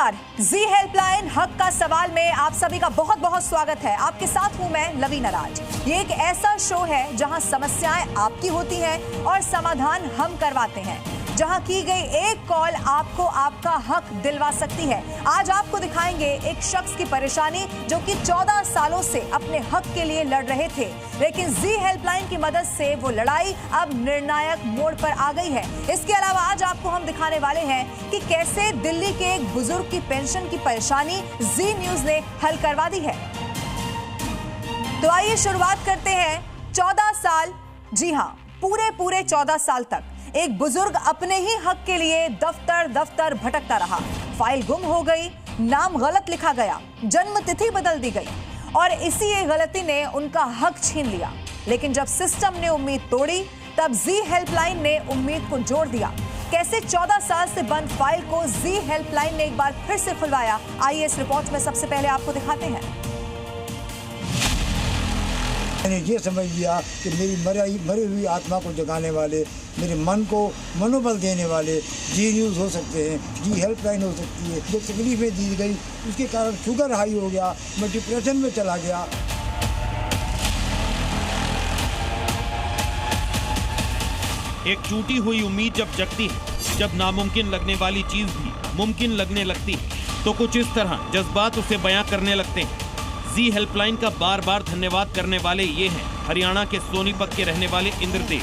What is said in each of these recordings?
नमस्कार, जी हेल्पलाइन हक का सवाल में आप सभी का बहुत बहुत स्वागत है। आपके साथ हूं मैं लवीना राज। ये एक ऐसा शो है जहां समस्याएं आपकी होती हैं और समाधान हम करवाते हैं, जहां की गई एक कॉल आपको आपका हक दिलवा सकती है। आज आपको दिखाएंगे एक शख्स की परेशानी जो कि 14 सालों से अपने हक के लिए लड़ रहे थे, लेकिन जी हेल्पलाइन की मदद से वो लड़ाई अब निर्णायक मोड़ पर आ गई है। इसके अलावा आज आपको हम दिखाने वाले हैं कि कैसे दिल्ली के एक बुजुर्ग की पेंशन की परेशानी जी न्यूज ने हल करवा दी है। तो आइए शुरुआत करते हैं। 14 साल, जी हां, पूरे 14 साल तक एक बुजुर्ग अपने ही हक के लिए दफ्तर दफ्तर भटकता रहा। फाइल गुम हो गई, नाम गलत लिखा गया, जन्म तिथि बदल दी गई और इसी एक गलती ने उनका हक छीन लिया। लेकिन जब सिस्टम ने उम्मीद तोड़ी, तब जी हेल्पलाइन ने उम्मीद को जोड़ दिया। कैसे 14 साल से बंद फाइल को जी हेल्पलाइन ने एक बार फिर से खुलवाया, आइए इस रिपोर्ट में सबसे पहले आपको दिखाते हैं। मैंने ये समझ लिया कि मेरी मरी हुई आत्मा को जगाने वाले, मेरे मन को मनोबल देने वाले जी न्यूज़ हो सकते हैं, जी हेल्पलाइन हो सकती है। जो तकलीफें दी गई उसके कारण शुगर हाई हो गया, मैं डिप्रेशन में चला गया। एक टूटी हुई उम्मीद जब जगती है, जब नामुमकिन लगने वाली चीज भी मुमकिन लगने लगती है, तो कुछ इस तरह जज्बात उसे बयां करने लगते हैं। जी हेल्पलाइन का बार बार धन्यवाद करने वाले ये हैं हरियाणा के सोनीपत के रहने वाले इंद्रदेव।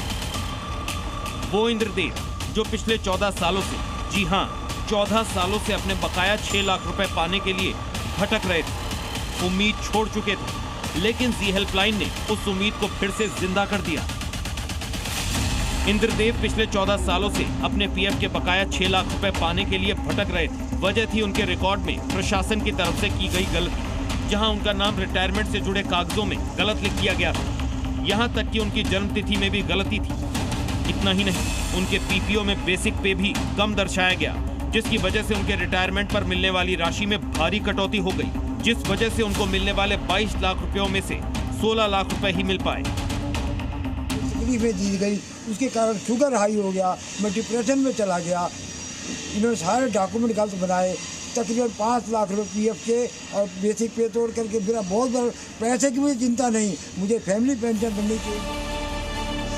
वो इंद्रदेव जो पिछले 14 सालों से, जी हां, 14 सालों से अपने बकाया 6 लाख रुपए पाने के लिए भटक रहे थे। उम्मीद छोड़ चुके थे, लेकिन जी हेल्पलाइन ने उस उम्मीद को फिर से जिंदा कर दिया। इंद्रदेव पिछले 14 सालों से अपने पीएफ के बकाया 6 लाख रुपए पाने के लिए भटक रहे थे। वजह थी उनके रिकॉर्ड में प्रशासन की तरफ से की गई गलती, जहां उनका नाम रिटायरमेंट से जुड़े कागजों में गलत लिख दिया गया था। यहां तक कि उनकी जन्मतिथि में भी गलती थी। इतना ही नहीं, उनके पीपीओ में बेसिक पे भी कम दर्शाया गया, जिसकी वजह से उनके रिटायरमेंट पर मिलने वाली राशि में भारी कटौती हो गई, जिस वजह से उनको मिलने वाले 22 लाख रुपयों में से 16 लाख रुपए ही मिल पाए। तकलीफें दी गई उसके कारण शुगर हाई हो गया, मैं डिप्रेशन में चला गया। इन्होंने सारे डॉक्यूमेंट गलत बनाए, तकरीबन 5 लाख रुपये पीएफ के और बेसिक पे तोड़ करके मेरा बहुत बड़ा पैसे की मुझे चिंता नहीं, मुझे फैमिली पेंशन मिलनी चाहिए।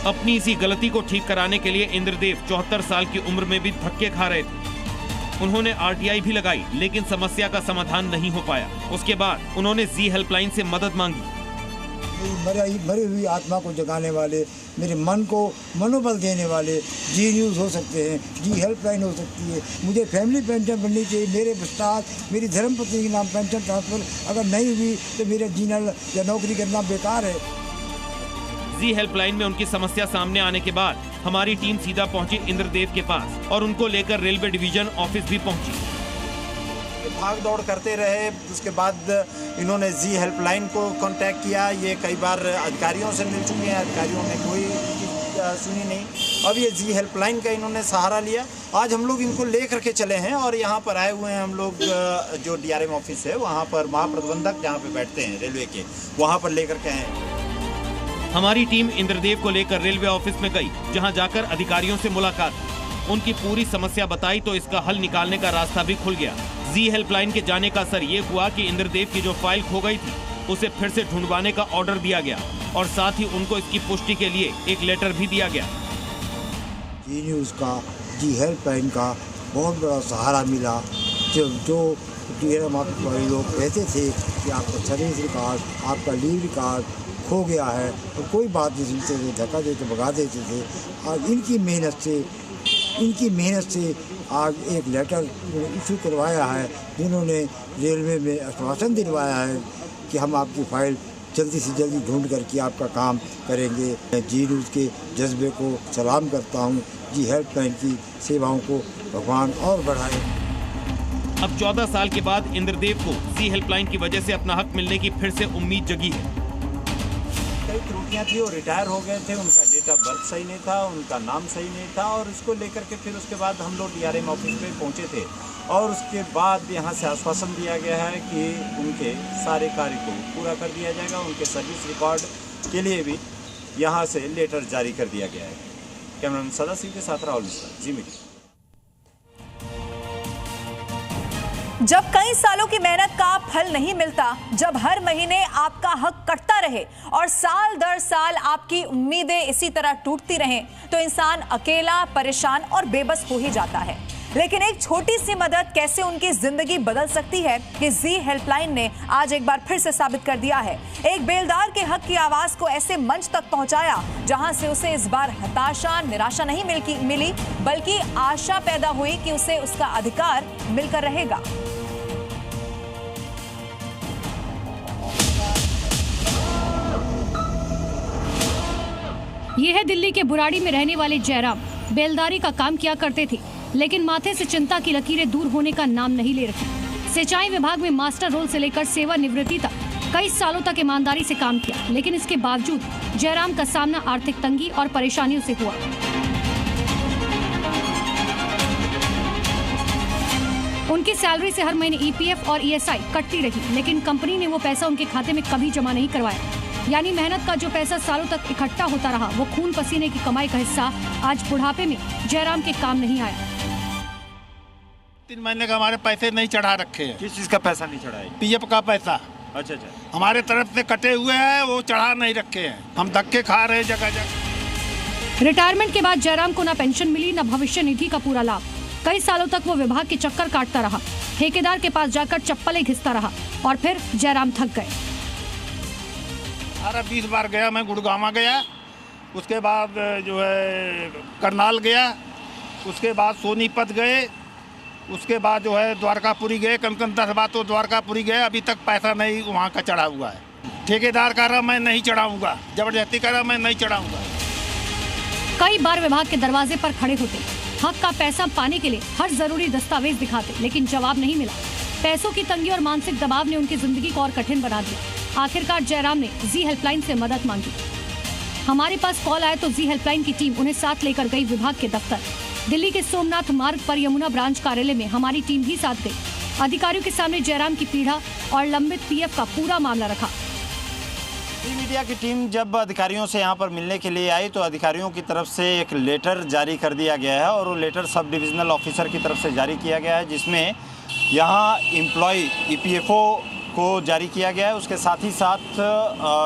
अपनी इसी गलती को ठीक कराने के लिए इंद्रदेव 74 साल की उम्र में भी धक्के खा रहे थे। उन्होंने आरटीआई भी लगाई, लेकिन समस्या का समाधान नहीं हो पाया। उसके बाद उन्होंने जी हेल्पलाइन से मदद मांगी। मरी हुई आत्मा को जगाने वाले, मेरे मन को मनोबल देने वाले जी न्यूज़ हो सकते हैं, जी हेल्पलाइन हो सकती है। मुझे फैमिली पेंशन मिलनी चाहिए। मेरे पश्चात मेरी धर्मपत्नी के नाम पेंशन ट्रांसफर अगर नहीं हुई तो मेरा जीना या नौकरी करना बेकार है। जी हेल्पलाइन में उनकी समस्या सामने आने के बाद हमारी टीम सीधा पहुंची इंद्रदेव के पास और उनको लेकर रेलवे डिवीजन ऑफिस भी पहुंची। भाग दौड़ करते रहे। उसके बाद इन्होंने जी हेल्पलाइन को कांटेक्ट किया। ये कई बार अधिकारियों से मिल चुके हैं, अधिकारियों ने कोई सुनी नहीं। अब ये जी हेल्पलाइन का इन्होंने सहारा लिया। आज हम लोग इनको ले करके चले हैं और यहाँ पर आए हुए हैं हम लोग, जो डीआरएम ऑफिस है वहाँ पर महाप्रबंधक जहाँ पे बैठते हैं रेलवे के, वहाँ पर लेकर के आए। हमारी टीम इंद्रदेव को लेकर रेलवे ऑफिस में गई, जहाँ जाकर अधिकारियों से मुलाकात की। उनकी पूरी समस्या बताई तो इसका हल निकालने का रास्ता भी खुल गया। जी हेल्पलाइन के जाने का असर ये हुआ कि इंद्रदेव की जो फाइल खो गई थी उसे फिर से ढूंढवाने का ऑर्डर दिया गया और साथ ही उनको इसकी पुष्टि के लिए एक लेटर भी दिया गया। जी न्यूज़ का, जी हेल्पलाइन का बहुत बड़ा सहारा मिला। जो लोग कहते थे कि आपका सर्विस रिकॉर्ड, आपका लीव रिकॉर्ड खो गया है तो कोई बात नहीं सुनते थे, धक्का देते भगा देते थे। और इनकी मेहनत से आज एक लेटर इशू करवाया है, जिन्होंने रेलवे में आश्वासन दिलवाया है कि हम आपकी फाइल जल्दी से जल्दी ढूंढ करके आपका काम करेंगे। मैं जी न्यूज़ के जज्बे को सलाम करता हूं। जी हेल्पलाइन की सेवाओं को भगवान और बढ़ाए। अब 14 साल के बाद इंद्रदेव को जी हेल्पलाइन की वजह से अपना हक मिलने की फिर से उम्मीद जगी है। कई त्रुटियां थी, वो रिटायर हो गए थे, उनका डेट ऑफ बर्थ सही नहीं था, उनका नाम सही नहीं था और इसको लेकर के फिर उसके बाद हम लोग डीआरएम ऑफिस पे पहुंचे थे और उसके बाद यहाँ से आश्वासन दिया गया है कि उनके सारे कार्य को पूरा कर दिया जाएगा। उनके सर्विस रिकॉर्ड के लिए भी यहाँ से लेटर जारी कर दिया गया है। कैमरामैन सदा सिंह के साथ राहुल मिश्रा, जी मीडिया। जब कई सालों की मेहनत का फल नहीं मिलता, जब हर महीने आपका हक कटता रहे और साल दर साल आपकी उम्मीदें इसी तरह टूटती रहें, तो इंसान अकेला, परेशान और बेबस हो ही जाता है। लेकिन एक छोटी सी मदद कैसे उनकी जिंदगी बदल सकती है, ये जी हेल्पलाइन ने आज एक बार फिर से साबित कर दिया है। एक बेलदार के हक की आवाज को ऐसे मंच तक पहुंचाया जहां से उसे इस बार हताशा, निराशा नहीं मिली, बल्कि आशा पैदा हुई कि उसे उसका अधिकार मिलकर रहेगा। ये है दिल्ली के बुराड़ी में रहने वाले जयराम। बेलदारी का काम किया करते थे, लेकिन माथे से चिंता की लकीरें दूर होने का नाम नहीं ले रही। सिंचाई विभाग में मास्टर रोल से लेकर सेवानिवृत्ति तक कई सालों तक ईमानदारी से काम किया, लेकिन इसके बावजूद जयराम का सामना आर्थिक तंगी और परेशानियों से हुआ। उनकी सैलरी से हर महीने ईपीएफ और ईएसआई कटती रही, लेकिन कंपनी ने वो पैसा उनके खाते में कभी जमा नहीं करवाया। यानी मेहनत का जो पैसा सालों तक इकट्ठा होता रहा, वो खून पसीने की कमाई का हिस्सा आज बुढ़ापे में जयराम के काम नहीं आया। 3 महीने का हमारे पैसे नहीं चढ़ा रखे हैं। किस चीज़ का पैसा नहीं चढ़ा है? पीएफ का पैसा अच्छा हमारे तरफ से कटे हुए हैं, वो चढ़ा नहीं रखे हैं। हम धक्के खा रहे हैं जगह जगह। रिटायरमेंट के बाद जयराम को न पेंशन मिली, न भविष्य निधि का पूरा लाभ। कई सालों तक वो विभाग के चक्कर काटता रहा, ठेकेदार के पास जाकर चप्पलें घिसता रहा और फिर जयराम थक गए। 20 बार गया मैं, गुड़गामा गया, उसके बाद जो है करनाल गया, उसके बाद सोनीपत गए, उसके बाद जो है द्वारकापुरी गए, कम 10 बार तो द्वारकापुरी गए। अभी तक पैसा नहीं वहाँ का चढ़ा हुआ है। ठेकेदार कह रहा मैं नहीं चढ़ाऊँगा, जबरदस्ती कह रहा मैं नहीं चढ़ाऊँगा। कई बार विभाग के दरवाजे पर खड़े होते, हक का पैसा पाने के लिए हर जरूरी दस्तावेज दिखाते, लेकिन जवाब नहीं मिला। पैसों की तंगी और मानसिक दबाव ने उनकी जिंदगी को और कठिन बना दिया। आखिरकार जयराम ने जी हेल्पलाइन से मदद मांगी। हमारे पास कॉल आया तो जी हेल्पलाइन की टीम उन्हें साथ लेकर गई विभाग के दफ्तर। दिल्ली के सोमनाथ मार्ग पर यमुना ब्रांच कार्यालय में हमारी टीम भी साथ गई। अधिकारियों के सामने जयराम की पीड़ा और लंबित पीएफ का पूरा मामला रखा। मीडिया की टीम जब अधिकारियों से यहाँ पर मिलने के लिए आई तो अधिकारियों की तरफ से एक लेटर जारी कर दिया गया है और वो लेटर सब डिविजनल ऑफिसर की तरफ से जारी किया गया है, जिसमें यहाँ एम्प्लॉय ईपीएफओ को जारी किया गया है। उसके साथ ही साथ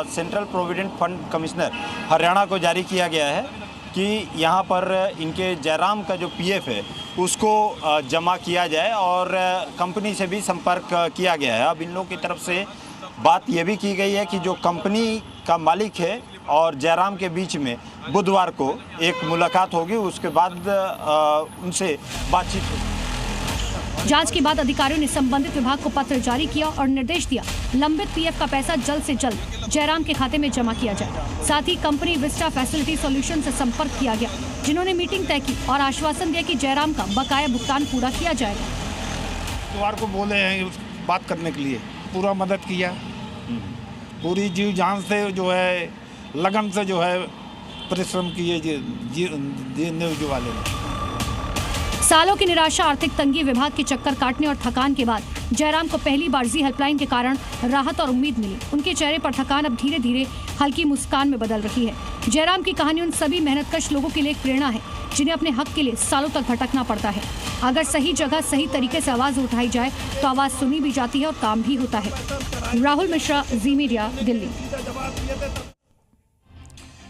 central provident fund commissioner Haryana को जारी किया गया है कि यहाँ पर इनके जयराम का जो पीएफ है उसको जमा किया जाए और कंपनी से भी संपर्क किया गया है। अब इन लोगों की तरफ से बात यह भी की गई है कि जो कंपनी का मालिक है और जयराम के बीच में बुधवार को एक मुलाकात होगी, उसके बाद उनसे बातचीत होगी। जांच के बाद अधिकारियों ने संबंधित विभाग को पत्र जारी किया और निर्देश दिया लंबित पीएफ का पैसा जल्द से जल्द जयराम के खाते में जमा किया जाए। साथ ही कंपनी विस्टा फैसिलिटी सॉल्यूशन से संपर्क किया गया, जिन्होंने मीटिंग तय की और आश्वासन दिया कि जयराम का बकाया भुगतान पूरा किया जाएगा। बुधवार को बोले हैं बात करने के लिए, पूरा मदद किया, पूरी जीव जान से जो है लगन से जो है परिश्रम किए न्यूज वाले ने। सालों की निराशा, आर्थिक तंगी, विभाग के चक्कर काटने और थकान के बाद जयराम को पहली बार जी हेल्पलाइन के कारण राहत और उम्मीद मिली। उनके चेहरे पर थकान अब धीरे धीरे हल्की मुस्कान में बदल रही है। जयराम की कहानी उन सभी मेहनतकश लोगों के लिए एक प्रेरणा है जिन्हें अपने हक के लिए सालों तक भटकना पड़ता है। अगर सही जगह सही तरीके से आवाज उठाई जाए तो आवाज सुनी भी जाती है और काम भी होता है। राहुल मिश्रा, जी मीडिया, दिल्ली।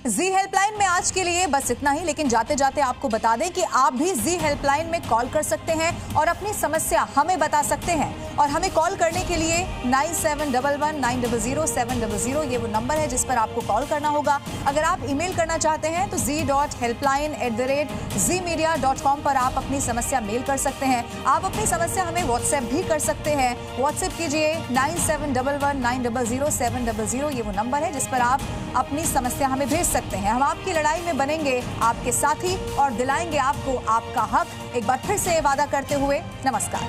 जी हेल्पलाइन में आज के लिए बस इतना ही, लेकिन जाते जाते आपको बता दें कि आप भी जी हेल्पलाइन में कॉल कर सकते हैं और अपनी समस्या हमें बता सकते हैं। और हमें कॉल करने के लिए 9711900700 ये वो नंबर है जिस पर आपको कॉल करना होगा। अगर आप ईमेल करना चाहते हैं तो z.helpline@zmedia.com पर आप अपनी समस्या मेल कर सकते हैं। आप अपनी समस्या हमें व्हाट्सएप भी कर सकते हैं। व्हाट्सएप कीजिए 9711900700 ये वो नंबर है जिस पर आप अपनी समस्या हमें भेज सकते हैं। हम आपकी लड़ाई में बनेंगे आपके साथी और दिलाएंगे आपको आपका हक। एक बार फिर से वादा करते हुए नमस्कार।